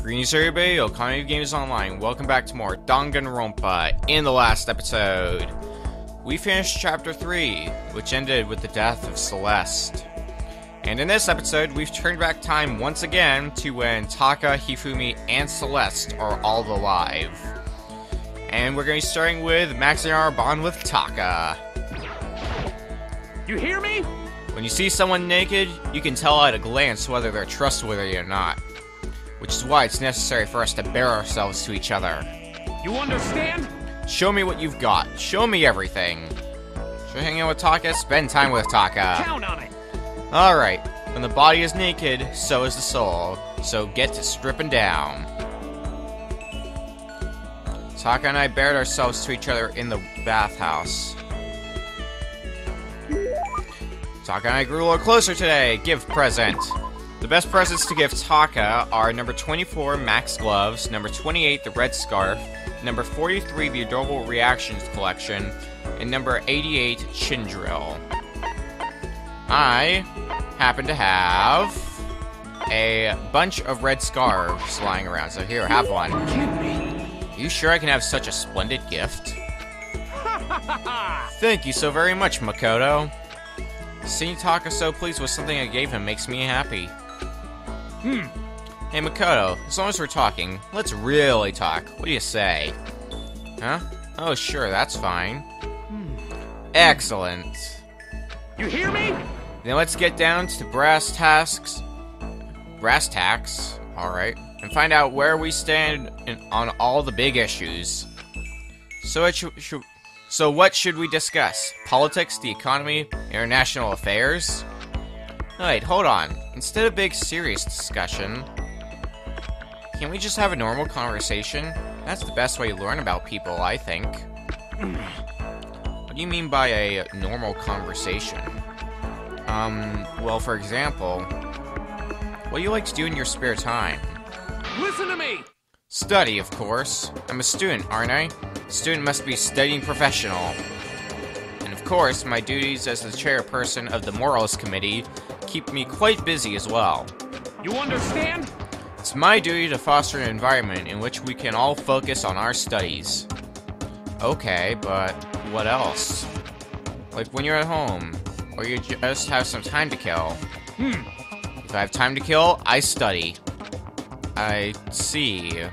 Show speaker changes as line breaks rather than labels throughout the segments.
Greetings everybody, Okami Games Online. Welcome back to more Danganronpa. In the last episode, we finished Chapter 3, which ended with the death of Celeste. And in this episode, we've turned back time once again to when Taka, Hifumi, and Celeste are all alive. And we're going to be starting with maxing our bond with Taka.
You hear me?
When you see someone naked, you can tell at a glance whether they're trustworthy or not. Which is why it's necessary for us to bear ourselves to each other.
You understand?
Show me what you've got. Show me everything. Should I hang out with Taka? Spend time with Taka.
Count on it.
Alright. When the body is naked, so is the soul. So get to stripping down. Taka and I bared ourselves to each other in the bathhouse. Taka and I grew a little closer today. Give present. The best presents to give Taka are number 24, Max Gloves, number 28, the Red Scarf, number 43, the Adorable Reactions Collection, and number 88, Chin Drill. I happen to have a bunch of red scarves lying around, so here, have one. Are you sure I can have such a splendid gift? Thank you so very much, Makoto. Seeing Taka so pleased with something I gave him makes me happy. Hey Makoto, as long as we're talking, let's really talk. What do you say? Huh? Oh sure, that's fine. Excellent.
You hear me?
Then let's get down to brass tacks, alright, and find out where we stand on all the big issues. So what should we discuss? Politics, the economy, international affairs? Wait, hold on. Instead of big, serious discussion, can't we just have a normal conversation? That's the best way to learn about people, I think. What do you mean by a normal conversation? Well, for example, what do you like to do in your spare time?
Listen to me!
Study, of course. I'm a student, aren't I? A student must be studying professional. And of course, my duties as the chairperson of the Morals Committee keep me quite busy as well.
You understand?
It's my duty to foster an environment in which we can all focus on our studies. Okay, but what else? Like when you're at home, or you just have some time to kill. If I have time to kill, I study. I see.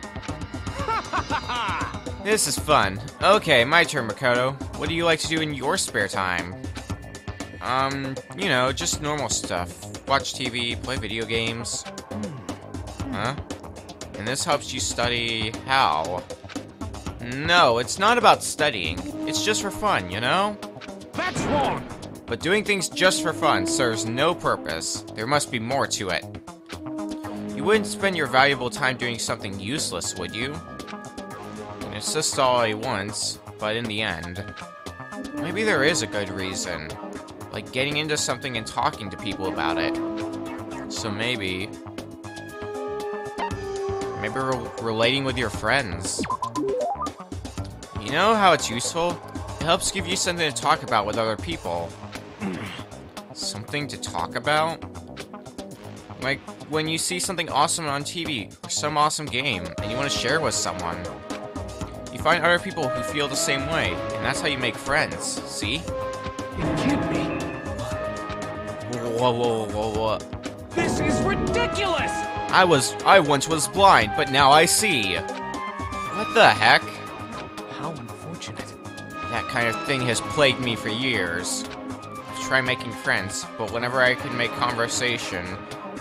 This is fun. Okay, my turn, Makoto. What do you like to do in your spare time? You know, just normal stuff. Watch TV, play video games. Huh? And this helps you study how? No, it's not about studying. It's just for fun, you know?
That's wrong!
But doing things just for fun serves no purpose. There must be more to it. You wouldn't spend your valuable time doing something useless, would you? And it's just all I want, but in the end, maybe there is a good reason. Like getting into something and talking to people about it. So maybe relating with your friends. You know how it's useful? It helps give you something to talk about with other people. Something to talk about? Like when you see something awesome on TV or some awesome game and you want to share with someone. You find other people who feel the same way, and that's how you make friends, see?
You can't be.
Whoa.
This is ridiculous!
I once was blind, but now I see. What the heck?
How unfortunate.
That kind of thing has plagued me for years. I've tried making friends, but whenever I could make conversation,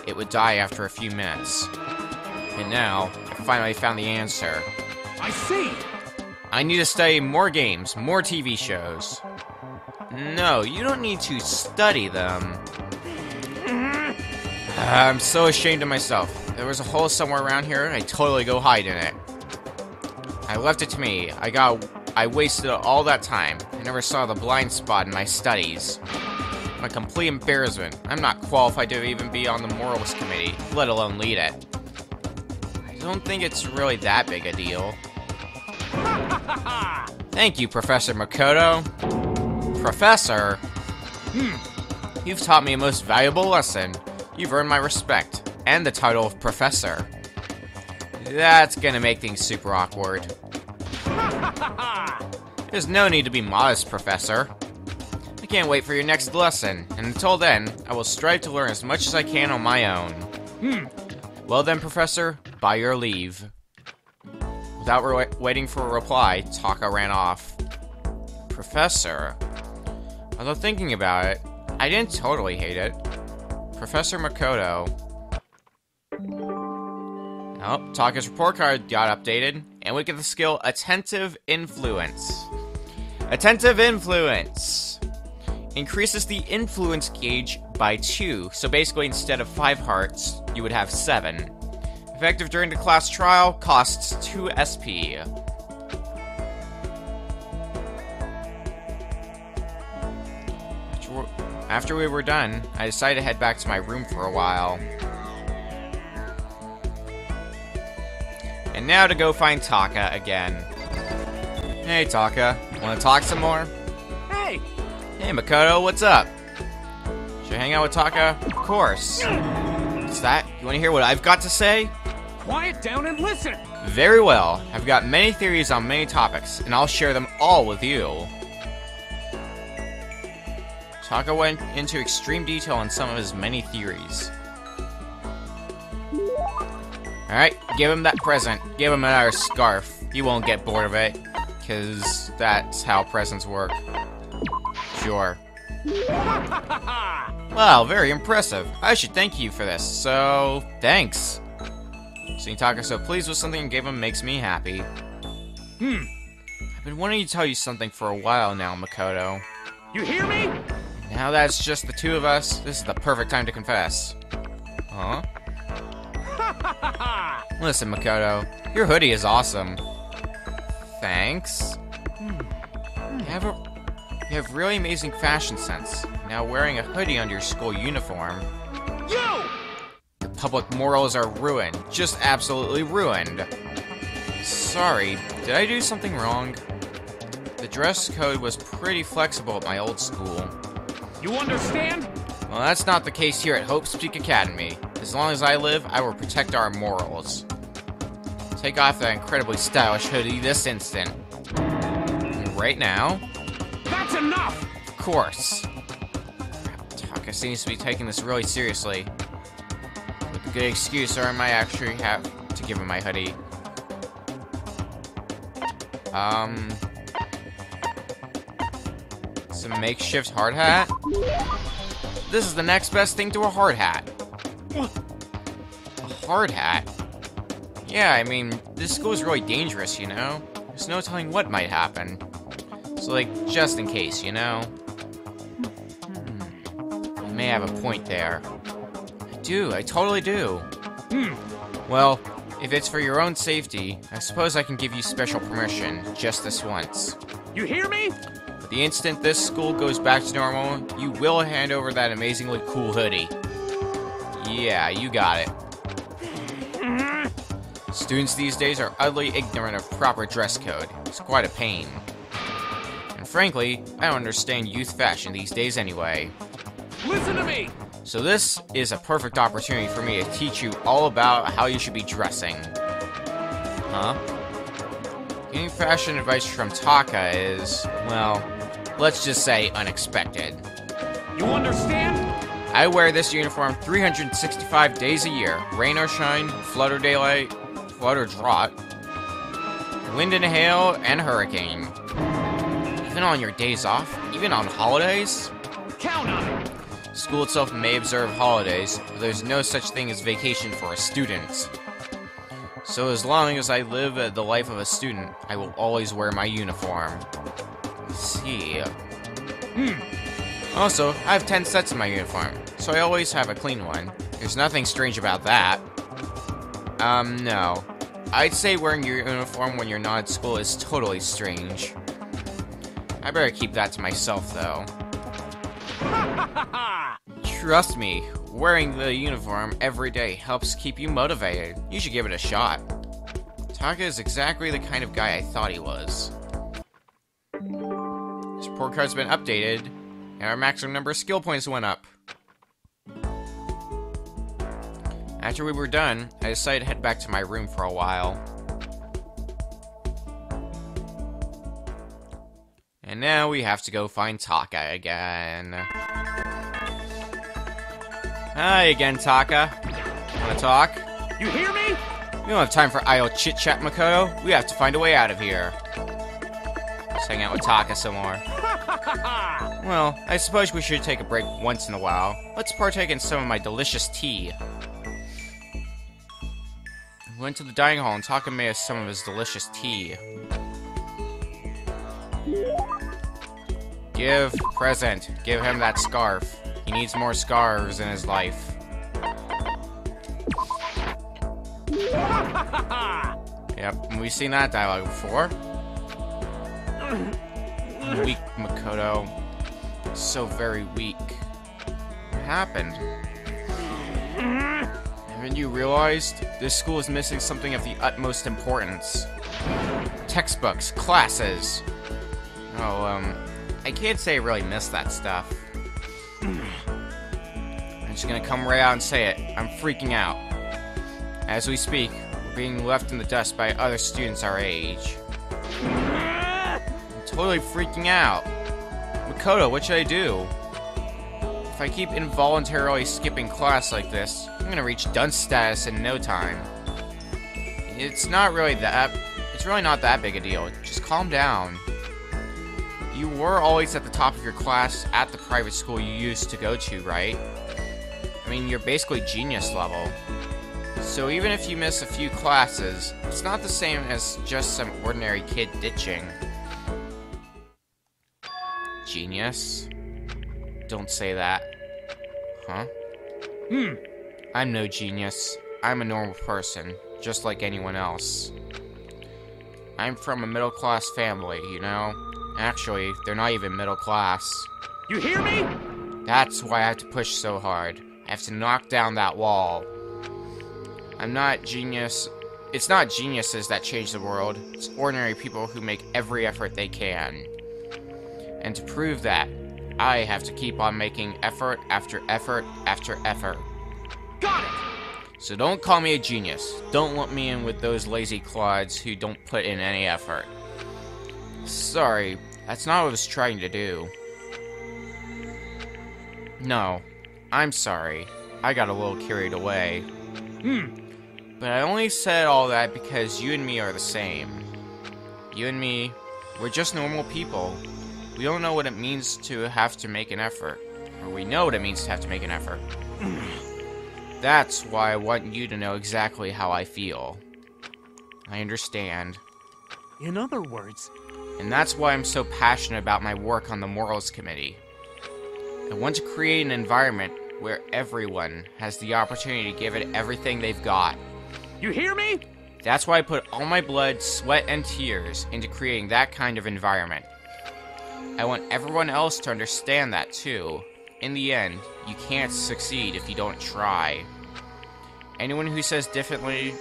it would die after a few minutes. And now, I finally found the answer.
I see!
I need to study more games, more TV shows. No, you don't need to study them. I'm so ashamed of myself. There was a hole somewhere around here, and I'd totally go hide in it. I left it to me. I wasted all that time. I never saw the blind spot in my studies. I'm a complete embarrassment. I'm not qualified to even be on the Morals Committee, let alone lead it. I don't think it's really that big a deal. Thank you, Professor Makoto. Professor? You've taught me a most valuable lesson. You've earned my respect, and the title of Professor. That's gonna make things super awkward. There's no need to be modest, Professor. I can't wait for your next lesson, and until then, I will strive to learn as much as I can on my own. Well then, Professor, by your leave. Without waiting for a reply, Taka ran off. Professor. Although thinking about it, I didn't totally hate it. Professor Makoto. Oh, Taka's report card got updated, and we get the skill Attentive Influence. Attentive Influence increases the influence gauge by 2, so basically instead of 5 hearts, you would have 7. Effective during the class trial, costs 2 SP. After we were done, I decided to head back to my room for a while. And now to go find Taka again. Hey Taka, wanna talk some more?
Hey!
Hey Makoto, what's up? Should I hang out with Taka? Of course. What's that? You wanna hear what I've got to say?
Quiet down and listen!
Very well. I've got many theories on many topics, and I'll share them all with you. Taka went into extreme detail on some of his many theories. Alright, give him that present. Give him another scarf. He won't get bored of it, because that's how presents work. Sure. Wow, very impressive. I should thank you for this, so thanks. Seeing Taka so pleased with something I gave him makes me happy. I've been wanting to tell you something for a while now, Makoto.
You hear me?
Now that it's just the two of us, this is the perfect time to confess. Huh? Listen, Makoto, your hoodie is awesome. Thanks. You have really amazing fashion sense. Now wearing a hoodie under your school uniform.
You!
The public morals are ruined. Just absolutely ruined. Sorry, did I do something wrong? The dress code was pretty flexible at my old school.
You understand?
Well, that's not the case here at Hope's Peak Academy. As long as I live, I will protect our morals. Take off that incredibly stylish hoodie this instant. Right now?
That's enough!
Of course. Taka seems to be taking this really seriously. With a good excuse, or I might actually have to give him my hoodie. Some makeshift hard hat? This is the next best thing to a hard hat. A hard hat? Yeah, I mean, this school is really dangerous, you know? There's no telling what might happen. So, like, just in case, you know? I may have a point there. I totally do. Well, if it's for your own safety, I suppose I can give you special permission, just this once.
You hear me?
But the instant this school goes back to normal, you will hand over that amazingly cool hoodie. Yeah, you got it. Students these days are utterly ignorant of proper dress code. It's quite a pain. And frankly, I don't understand youth fashion these days anyway.
Listen to me!
So this is a perfect opportunity for me to teach you all about how you should be dressing. Huh? Getting fashion advice from Taka is, well, let's just say unexpected.
You understand?
I wear this uniform 365 days a year. Rain or shine, flood or daylight, flood or drought, wind and hail, and hurricane. Even on your days off? Even on holidays?
Count on it!
School itself may observe holidays, but there's no such thing as vacation for a student. So as long as I live the life of a student, I will always wear my uniform. Let's see. Also, I have 10 sets in my uniform, so I always have a clean one. There's nothing strange about that. No. I'd say wearing your uniform when you're not at school is totally strange. I better keep that to myself, though. Trust me, wearing the uniform every day helps keep you motivated. You should give it a shot. Taka is exactly the kind of guy I thought he was. This report card's been updated, and our maximum number of skill points went up. After we were done, I decided to head back to my room for a while. And now we have to go find Taka again. Hi again, Taka. Wanna talk?
You hear me?
We don't have time for idle chit-chat, Makoto. We have to find a way out of here. Let's hang out with Taka some more. Well, I suppose we should take a break once in a while. Let's partake in some of my delicious tea. We went to the dining hall and Taka made us some of his delicious tea. Give, present. Give him that scarf. He needs more scarves in his life. Yep, we've seen that dialogue before. Weak Makoto. So very weak. What happened? Haven't you realized? This school is missing something of the utmost importance. Textbooks, classes. Oh, I can't say I really miss that stuff. I'm just gonna come right out and say it. I'm freaking out. As we speak, we're being left in the dust by other students our age. I'm totally freaking out. Makoto, what should I do? If I keep involuntarily skipping class like this, I'm gonna reach dunce status in no time. It's really not that big a deal. Just calm down. You were always at the top of your class at the private school you used to go to, right? I mean, you're basically genius level. So even if you miss a few classes, it's not the same as just some ordinary kid ditching. Genius? Don't say that. Huh? I'm no genius. I'm a normal person, just like anyone else. I'm from a middle-class family, you know? Actually, they're not even middle class.
You hear me?
That's why I have to push so hard. I have to knock down that wall. I'm not genius. It's not geniuses that change the world. It's ordinary people who make every effort they can. And to prove that, I have to keep on making effort after effort after effort.
Got it!
So don't call me a genius. Don't lump me in with those lazy clods who don't put in any effort. Sorry, that's not what I was trying to do. No, I'm sorry. I got a little carried away. But I only said all that because you and me are the same. You and me, we're just normal people. We don't know what it means to have to make an effort. Or we know what it means to have to make an effort. That's why I want you to know exactly how I feel. I understand.
In other words...
And that's why I'm so passionate about my work on the Morals Committee. I want to create an environment where everyone has the opportunity to give it everything they've got.
You hear me?
That's why I put all my blood, sweat, and tears into creating that kind of environment. I want everyone else to understand that too. In the end, you can't succeed if you don't try. Anyone who says differently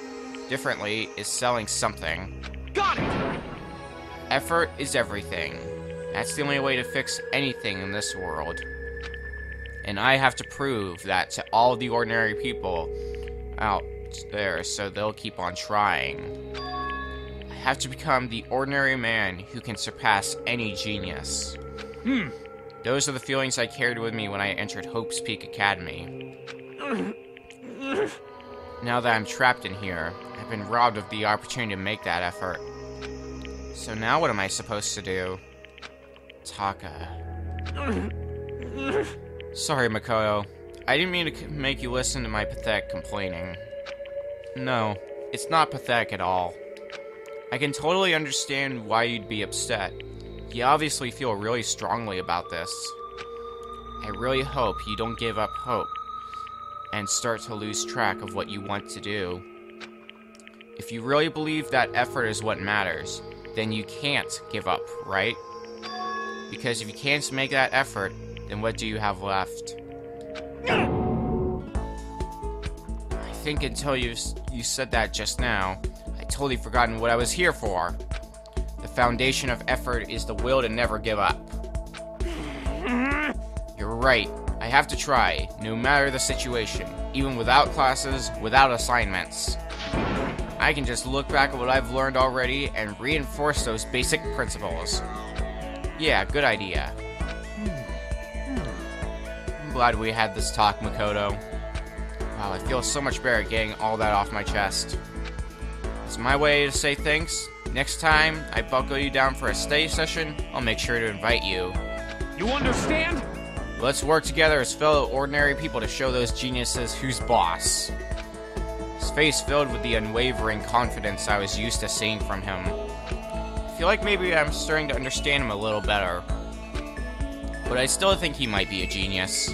is selling something.
Got it!
Effort is everything. That's the only way to fix anything in this world. And I have to prove that to all the ordinary people out there so they'll keep on trying. I have to become the ordinary man who can surpass any genius. Those are the feelings I carried with me when I entered Hope's Peak Academy. Now that I'm trapped in here, I've been robbed of the opportunity to make that effort. So now what am I supposed to do? Taka. Sorry, Makoto. I didn't mean to make you listen to my pathetic complaining. No, it's not pathetic at all. I can totally understand why you'd be upset. You obviously feel really strongly about this. I really hope you don't give up hope and start to lose track of what you want to do. If you really believe that effort is what matters, then you can't give up, right? Because if you can't make that effort, then what do you have left? I think until you said that just now, I totally forgotten what I was here for. The foundation of effort is the will to never give up. You're right. I have to try, no matter the situation. even without classes, without assignments. I can just look back at what I've learned already and reinforce those basic principles. Yeah, good idea. I'm glad we had this talk, Makoto. Wow, I feel so much better getting all that off my chest. It's my way to say thanks. Next time I buckle you down for a study session, I'll make sure to invite you.
You understand?
Let's work together as fellow ordinary people to show those geniuses who's boss. His face filled with the unwavering confidence I was used to seeing from him. I feel like maybe I'm starting to understand him a little better. But I still think he might be a genius.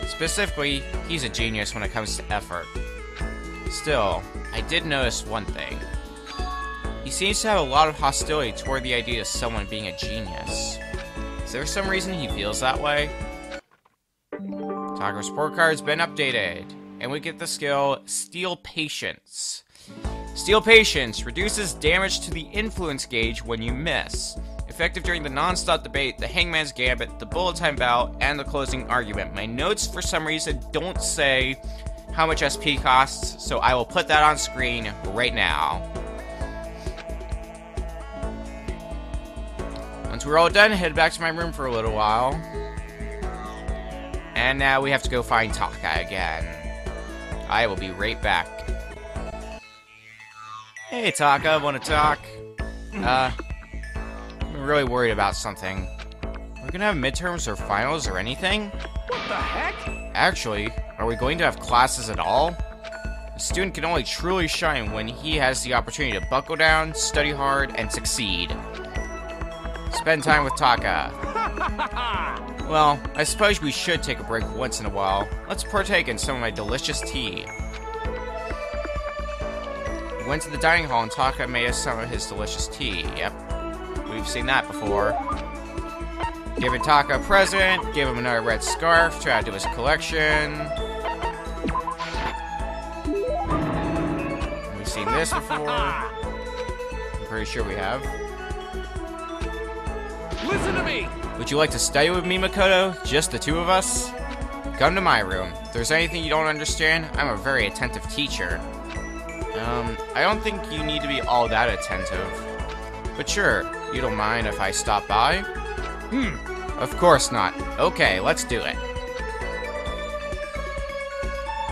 Specifically, he's a genius when it comes to effort. Still, I did notice one thing. He seems to have a lot of hostility toward the idea of someone being a genius. Is there some reason he feels that way? Taka's report card's been updated, and we get the skill Steel Patience. Steel Patience reduces damage to the influence gauge when you miss. Effective during the non-stop debate, the Hangman's Gambit, the bullet time bout, and the closing argument. My notes, for some reason, don't say how much SP costs, so I will put that on screen right now. Once we're all done, head back to my room for a little while. And now we have to go find Taka again. I will be right back. Hey Taka, wanna talk? I'm really worried about something. We're gonna have midterms or finals or anything?
What the heck?
Actually, are we going to have classes at all? A student can only truly shine when he has the opportunity to buckle down, study hard, and succeed. Spend time with Taka. Well, I suppose we should take a break once in a while. Let's partake in some of my delicious tea. We went to the dining hall and Taka made us some of his delicious tea. Yep, we've seen that before. Giving Taka a present, give him another red scarf to add to his collection. We've seen this before. I'm pretty sure we have.
Listen to me!
Would you like to study with me, Makoto? Just the two of us? Come to my room. If there's anything you don't understand, I'm a very attentive teacher. I don't think you need to be all that attentive. But sure, you don't mind if I stop by? Of course not. Okay, let's do it.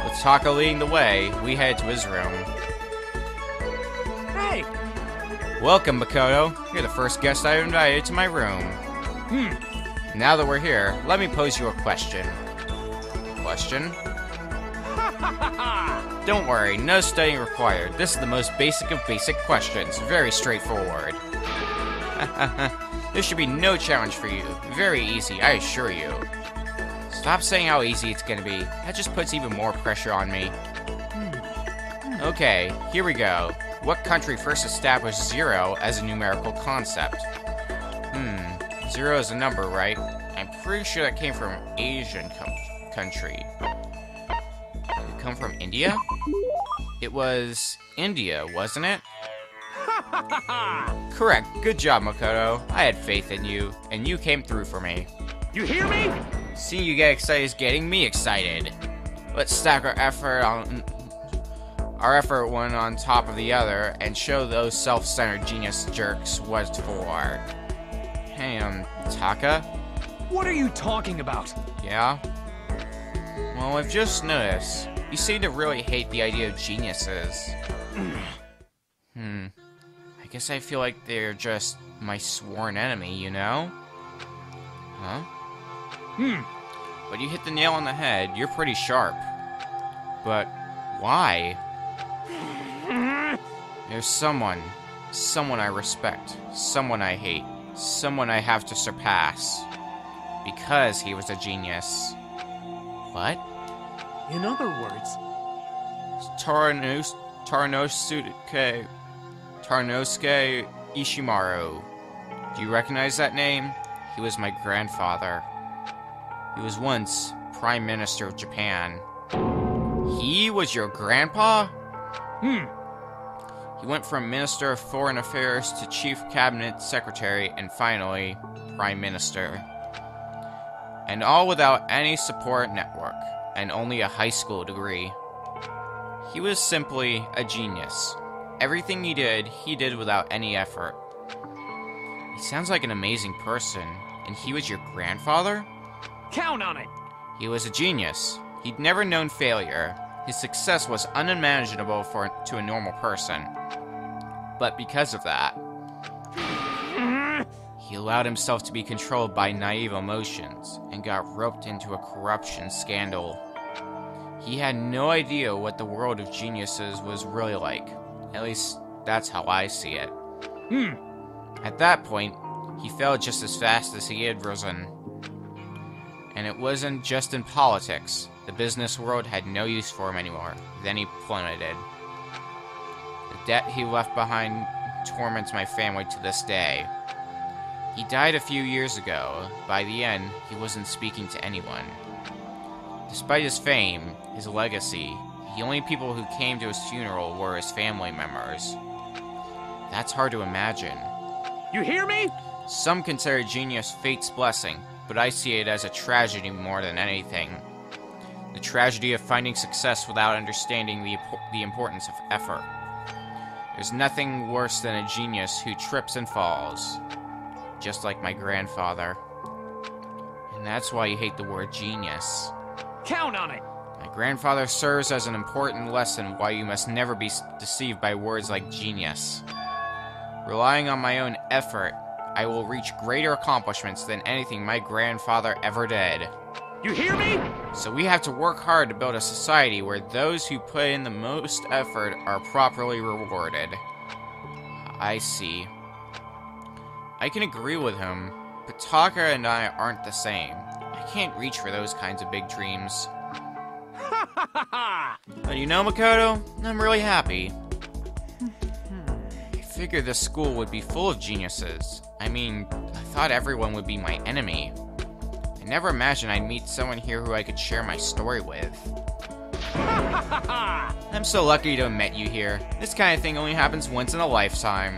With Taka leading the way, we head to his room.
Hey!
Welcome, Makoto. You're the first guest I've invited to my room. Now that we're here, let me pose you a question. Question? Don't worry, no studying required. This is the most basic of basic questions. Very straightforward. This should be no challenge for you. Very easy, I assure you. Stop saying how easy it's gonna be. That just puts even more pressure on me. Okay, here we go. What country first established 0 as a numerical concept? 0 is a number, right? I'm pretty sure that came from an Asian country. Did it come from India? It was India, wasn't it? Correct. Good job, Makoto. I had faith in you, and you came through for me.
You hear me?
Seeing you get excited is getting me excited. Let's stack our effort one on top of the other and show those self-centered genius jerks what it's for. Hey, Taka?
What are you talking about?
Yeah? Well, I've just noticed. You seem to really hate the idea of geniuses. I guess I feel like they're just my sworn enemy, you know? Huh? But you hit the nail on the head. You're pretty sharp. But why? There's someone I respect, someone I hate, someone I have to surpass. Because he was a genius. What?
In other words...
Tarnosuke Ishimaru. Do you recognize that name? He was my grandfather. He was once Prime Minister of Japan. He was your grandpa? He went from Minister of Foreign Affairs to Chief Cabinet Secretary and finally, Prime Minister. And all without any support network. and only a high school degree. He was simply a genius. Everything he did without any effort. He sounds like an amazing person, and he was your grandfather?
Count on it!
He was a genius. He'd never known failure. His success was unimaginable to a normal person. But because of that, he allowed himself to be controlled by naive emotions and got roped into a corruption scandal. He had no idea what the world of geniuses was really like. At least, that's how I see it. At that point, he fell just as fast as he had risen. And it wasn't just in politics. The business world had no use for him anymore. Then he plummeted. The debt he left behind torments my family to this day. He died a few years ago. By the end, he wasn't speaking to anyone. Despite his fame, his legacy, the only people who came to his funeral were his family members. That's hard to imagine.
You hear me?
Some consider genius fate's blessing, but I see it as a tragedy more than anything. The tragedy of finding success without understanding the importance of effort. There's nothing worse than a genius who trips and falls. Just like my grandfather. And that's why you hate the word genius.
Count on it!
My grandfather serves as an important lesson why you must never be deceived by words like genius. Relying on my own effort, I will reach greater accomplishments than anything my grandfather ever did.
You hear me?
So we have to work hard to build a society where those who put in the most effort are properly rewarded. I see. I can agree with him, but Taka and I aren't the same. I can't reach for those kinds of big dreams. But you know, Makoto, I'm really happy. I figured this school would be full of geniuses. I mean, I thought everyone would be my enemy. I never imagined I'd meet someone here who I could share my story with. I'm so lucky to have met you here. This kind of thing only happens once in a lifetime.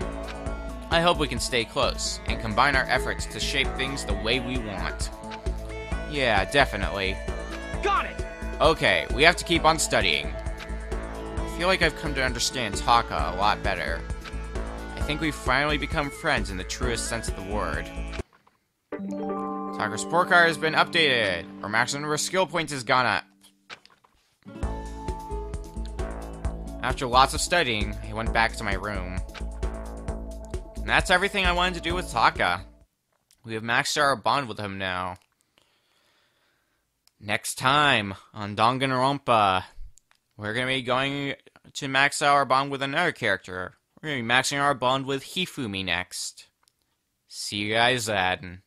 I hope we can stay close, and combine our efforts to shape things the way we want. Yeah, definitely.
Got it!
Okay, we have to keep on studying. I feel like I've come to understand Taka a lot better. I think we've finally become friends in the truest sense of the word. Taka's report card has been updated. Our maximum number of skill points has gone up. After lots of studying, I went back to my room. And that's everything I wanted to do with Taka. We have maxed our bond with him now. Next time on Danganronpa, we're going to be going to max our bond with another character. We're going to be maxing our bond with Hifumi next. See you guys then.